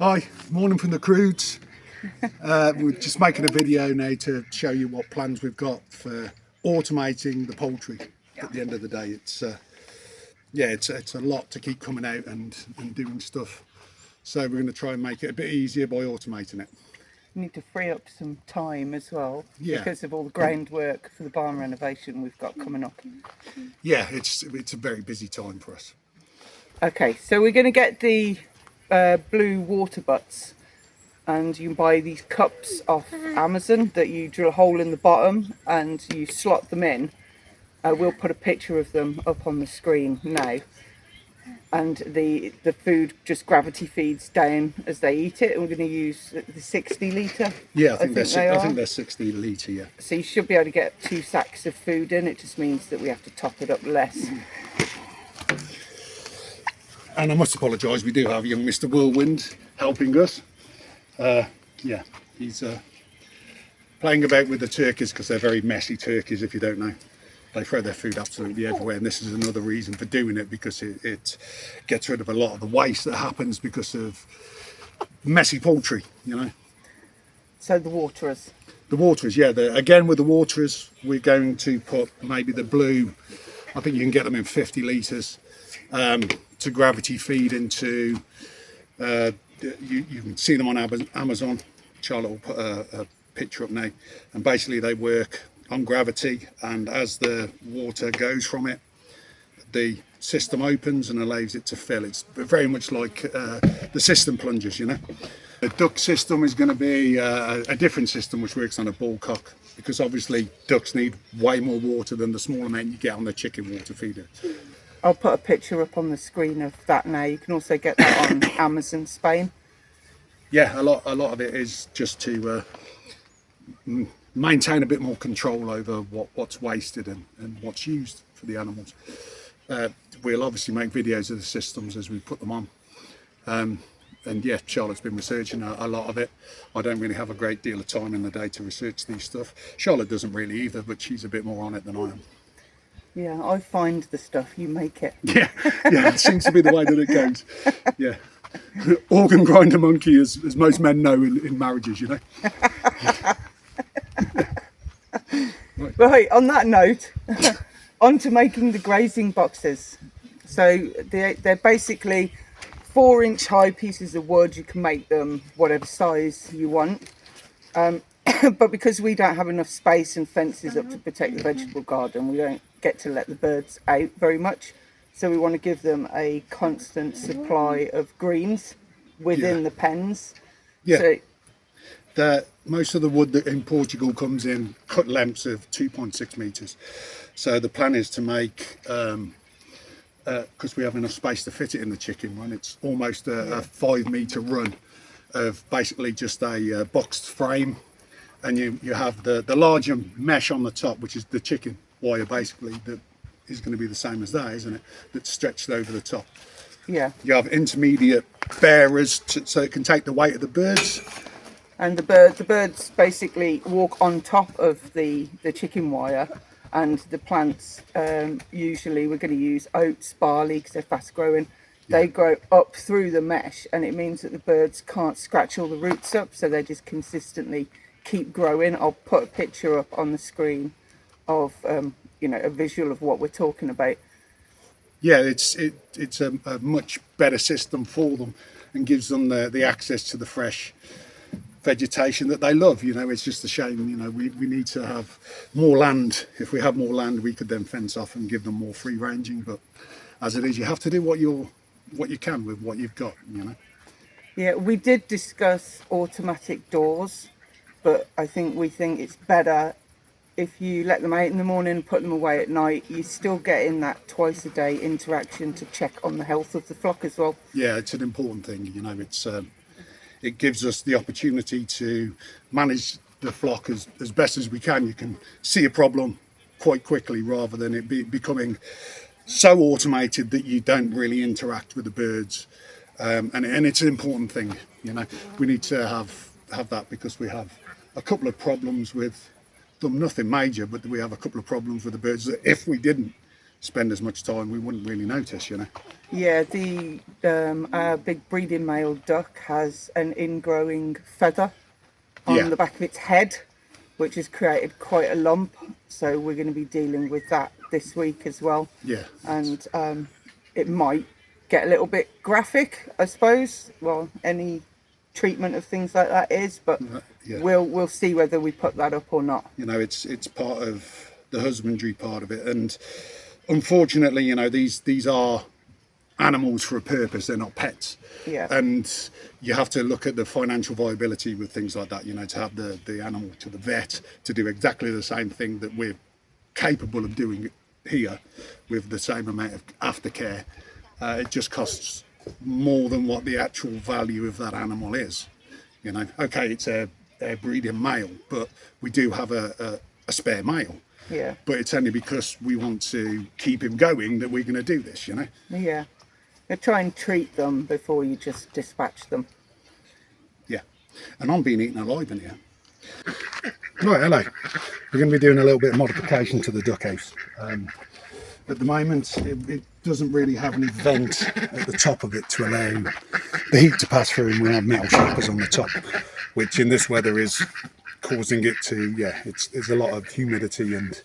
Hi, morning from the Croods. We're just making a video now to show you what plans we've got for automating the poultry. At the end of the day, it's a lot to keep coming out and doing stuff. So we're going to try and make it a bit easier by automating it. We need to free up some time as well, Yeah. because of all the groundwork for the barn renovation we've got coming up. Yeah, it's a very busy time for us. Okay, so we're going to get the blue water butts, and you can buy these cups off Amazon that you drill a hole in the bottom and you slot them in. We'll put a picture of them up on the screen now, and the food just gravity feeds down as they eat it, and we're going to use the 60 litre. Yeah, I think they're 60 litre, yeah. So you should be able to get 2 sacks of food in. It just means that we have to top it up less. And I must apologise, we do have young Mr. Whirlwind helping us. Yeah, he's playing about with the turkeys because they're very messy turkeys, if you don't know. They throw their food absolutely everywhere, and this is another reason for doing it, because it gets rid of a lot of the waste that happens because of messy poultry, you know. So the waterers. The waterers, yeah. Again, with the waterers, we're going to put maybe the blue, I think you can get them in 50 litres, to gravity feed into, you can see them on Amazon. Charlotte will put a picture up now, and basically they work on gravity, and as the water goes from it, the system opens and allows it to fill. It's very much like the system plungers, you know. The duck system is going to be a different system which works on a bull cock, because obviously ducks need way more water than the small amount you get on the chicken water feeder. I'll put a picture up on the screen of that now. You can also get that on Amazon Spain. Yeah, a lot of it is just to maintain a bit more control over what's wasted and what's used for the animals. We'll obviously make videos of the systems as we put them on. And yeah, Charlotte's been researching a lot of it. I don't really have a great deal of time in the day to research these stuff. Charlotte doesn't really either, but she's a bit more on it than I am. Yeah, I find the stuff, you make it. Yeah, it seems to be the way that it goes. Yeah. Organ grinder monkey, as most men know in marriages, you know. Right, on that note, on to making the grazing boxes. So they're basically 4-inch high pieces of wood. You can make them whatever size you want. But because we don't have enough space and fences up to protect the vegetable garden, we don't get to let the birds out very much. So we want to give them a constant supply of greens within the pens. Yeah. So, most of the wood that in Portugal comes in cut lengths of 2.6 metres. So the plan is to make, because we have enough space to fit it in the chicken run, it's almost a 5 metre run of basically just a boxed frame, and you have the larger mesh on the top, which is the chicken wire basically, that is going to be the same as that, isn't it? That's stretched over the top. Yeah. You have intermediate bearers so it can take the weight of the birds. And the birds basically walk on top of the chicken wire, and the plants, usually we're going to use oats, barley, because they're fast growing. They grow up through the mesh, and it means that the birds can't scratch all the roots up, so they just consistently keep growing. I'll put a picture up on the screen of a visual of what we're talking about. Yeah, it's a much better system for them, and gives them the access to the fresh vegetation that they love. You know, it's just a shame, you know, we need to have more land. If we had more land, we could then fence off and give them more free ranging, but as it is, you have to do what you can with what you've got, you know. Yeah, we did discuss automatic doors, but we think it's better if you let them out in the morning and put them away at night. You're still getting that twice a day interaction to check on the health of the flock as well. Yeah, it's an important thing, you know. It gives us the opportunity to manage the flock as best as we can. You can see a problem quite quickly, rather than it becoming so automated that you don't really interact with the birds. And it's an important thing, you know. We need to have that, because we have a couple of problems with them, nothing major, but we have a couple of problems with the birds that if we didn't spend as much time, we wouldn't really notice, you know. Yeah, our big breeding male duck has an ingrowing feather on Yeah. the back of its head, which has created quite a lump. So we're going to be dealing with that this week as well. Yeah. And it might get a little bit graphic, I suppose. Well, any treatment of things like that is, but Yeah. we'll see whether we put that up or not. You know, it's part of the husbandry part of it, and unfortunately, you know, these are animals for a purpose. They're not pets. Yeah. And you have to look at the financial viability with things like that, you know, to have the animal to the vet to do exactly the same thing that we're capable of doing here with the same amount of aftercare. It just costs more than what the actual value of that animal is. You know, okay, it's a breeding male, but we do have a spare male. Yeah. But it's only because we want to keep him going that we're going to do this, you know. Yeah. You try and treat them before you just dispatch them. Yeah. And I'm being eaten alive in here. Right, hello. We're going to be doing a little bit of modification to the duck house. At the moment, it doesn't really have any vent at the top of it to allow the heat to pass through, and we have metal shakers on the top, which in this weather is causing it to, there's a lot of humidity, and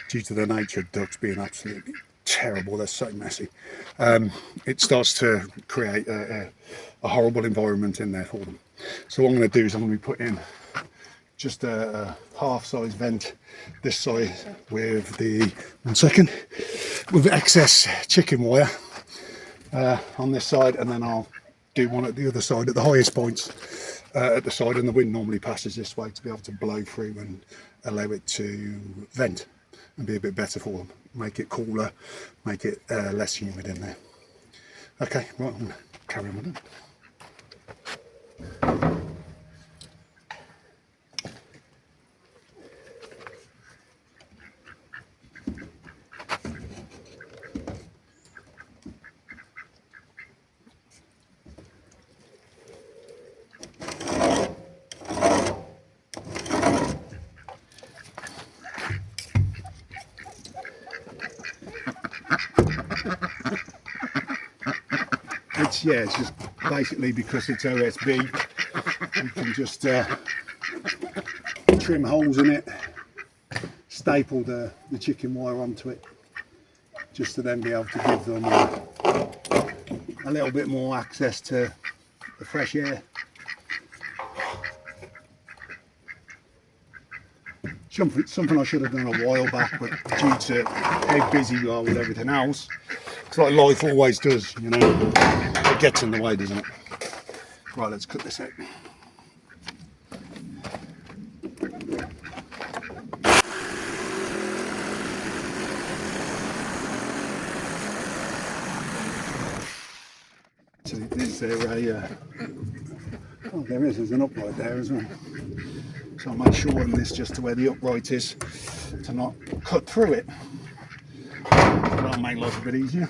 due to the nature of ducks being absolutely terrible, they're so messy, it starts to create a horrible environment in there for them. So what I'm going to do is I'm going to be putting just a half-size vent this side with with excess chicken wire on this side, and then I'll do one at the other side at the highest points at the side, and the wind normally passes this way to be able to blow through and allow it to vent and be a bit better for them, make it cooler, make it less humid in there. Okay, right, I'm going to carry on with it. It's just basically because it's OSB, you can just trim holes in it, staple the chicken wire onto it, just to then be able to give them a little bit more access to the fresh air. Something I should have done a while back, but due to how busy you are with everything else, it's like life always does, you know, it gets in the way, doesn't it? Right, let's cut this out. So is there there's an upright there as well. So I might shorten this just to where the upright is to not cut through it. That'll make life a bit easier.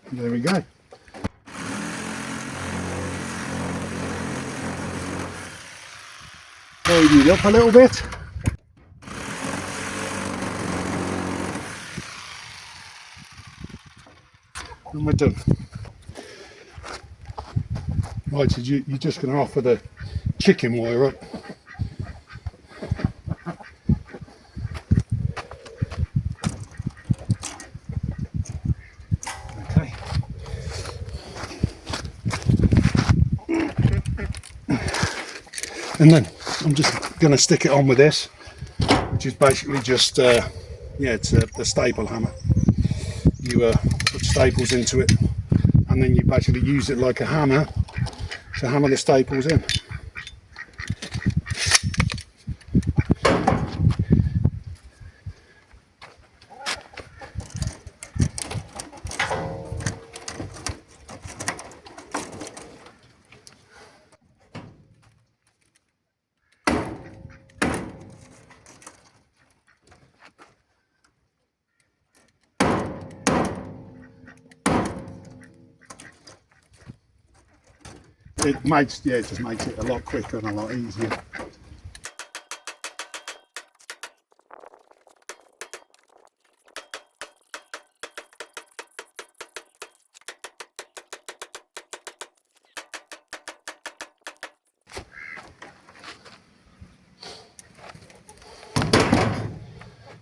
There we go. Tidy it up a little bit. And we're done. Right, so you're just going to offer the chicken wire up. Okay. And then I'm just going to stick it on with this, which is basically just, it's a staple hammer. You put staples into it, and then you basically use it like a hammer to hammer the staples in. it makes, yeah, it just makes it a lot quicker and a lot easier.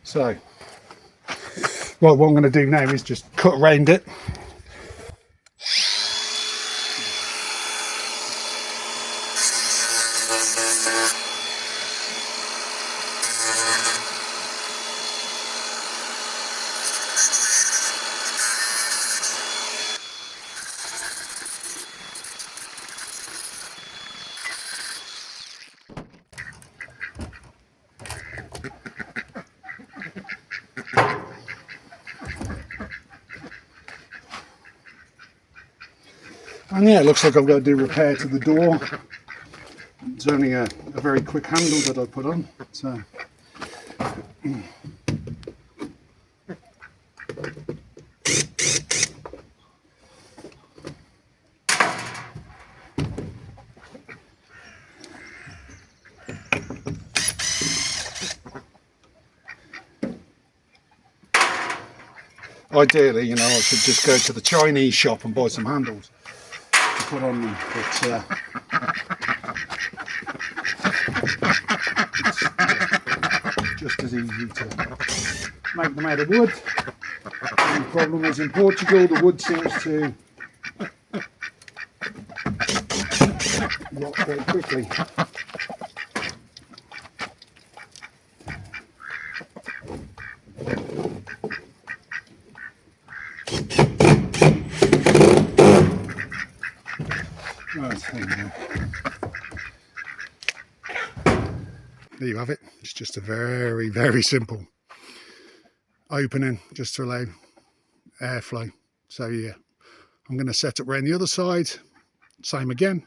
So, right, what I'm going to do now is just cut around it. And yeah, it looks like I've got to do repair to the door. It's only a very quick handle that I put on. So. Ideally, you know, I should just go to the Chinese shop and buy some handles to put on them, but it's just as easy to make them out of wood. And the problem is in Portugal, the wood seems to rot very quickly. Right, there you have it. It's just a very, very simple opening just to allow airflow. So yeah, I'm going to set up around the other side. Same again.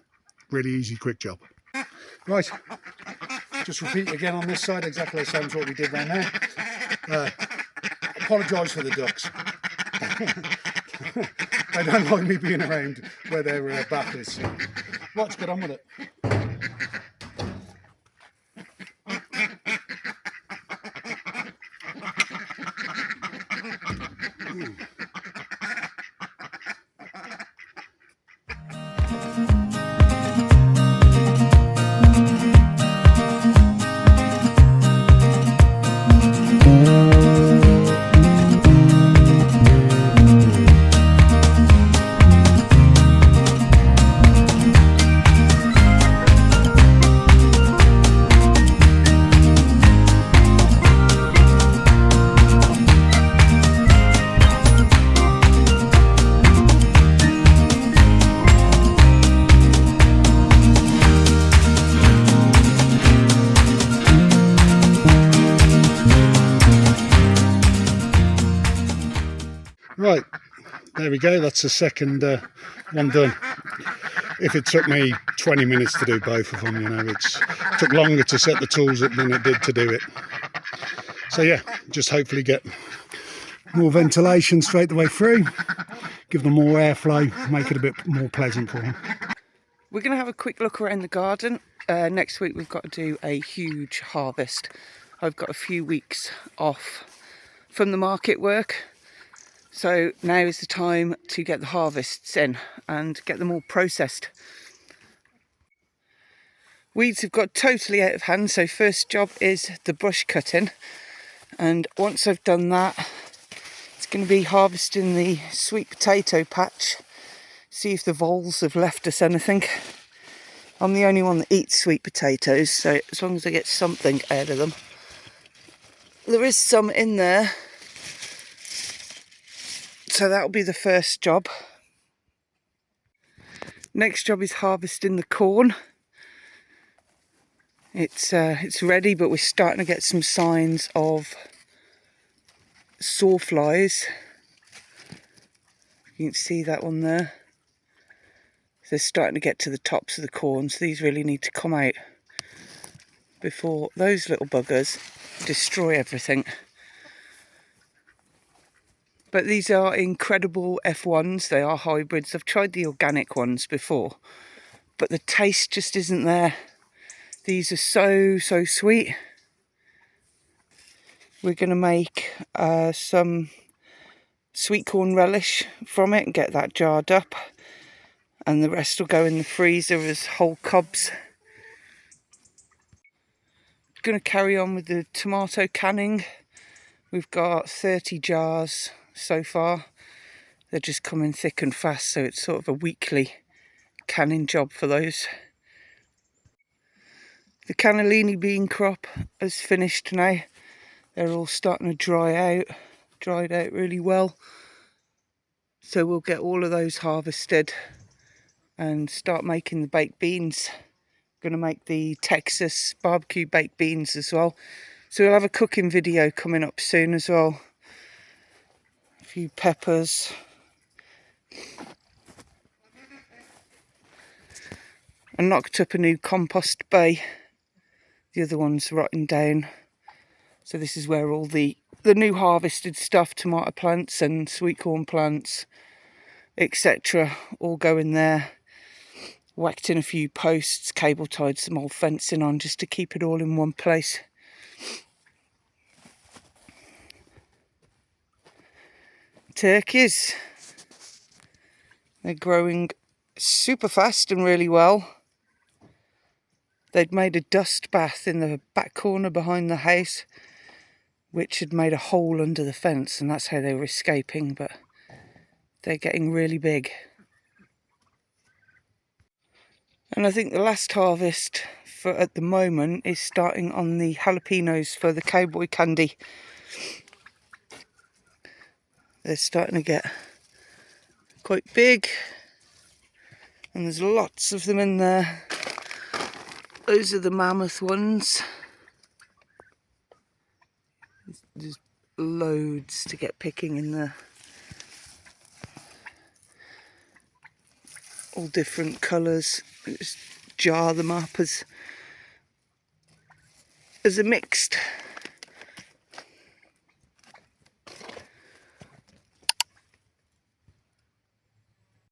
Really easy, quick job. Right, just repeat again on this side, exactly the same as what we did down there. Apologise for the ducks. They don't like me being around where their bath is. So let's get on with it. Right, there we go, that's the second one done. If it took me 20 minutes to do both of them, you know, it took longer to set the tools up than it did to do it. So yeah, just hopefully get more ventilation straight the way through, give them more airflow, make it a bit more pleasant for them. We're going to have a quick look around the garden. Next week we've got to do a huge harvest. I've got a few weeks off from the market work. So now is the time to get the harvests in and get them all processed. Weeds have got totally out of hand, so first job is the brush cutting. And once I've done that, it's going to be harvesting the sweet potato patch. See if the voles have left us anything. I'm the only one that eats sweet potatoes, so as long as I get something out of them. There is some in there. So that'll be the first job. Next job is harvesting the corn. It's ready, but we're starting to get some signs of sawflies. You can see that one there. They're starting to get to the tops of the corn, so these really need to come out before those little buggers destroy everything. But these are incredible F1s, they are hybrids. I've tried the organic ones before, but the taste just isn't there. These are so sweet. We're going to make some sweet corn relish from it and get that jarred up, and the rest will go in the freezer as whole cobs. Going to carry on with the tomato canning. We've got 30 jars so far. They're just coming thick and fast, so it's sort of a weekly canning job for those. The cannellini bean crop has finished now. They're all starting to dry out, dried out really well. So we'll get all of those harvested and start making the baked beans. Going to make the Texas barbecue baked beans as well. So we'll have a cooking video coming up soon as well. A few peppers. I knocked up a new compost bay. The other one's rotting down. So this is where all the new harvested stuff, tomato plants and sweet corn plants, etc., all go in there. Whacked in a few posts, cable tied some old fencing on just to keep it all in one place. Turkeys. They're growing super fast and really well. They'd made a dust bath in the back corner behind the house, which had made a hole under the fence, and that's how they were escaping, but they're getting really big. And I think the last harvest for at the moment is starting on the jalapenos for the cowboy candy. They're starting to get quite big, and there's lots of them in there. Those are the mammoth ones. There's loads to get picking in there. All different colours. Just jar them up as a mixed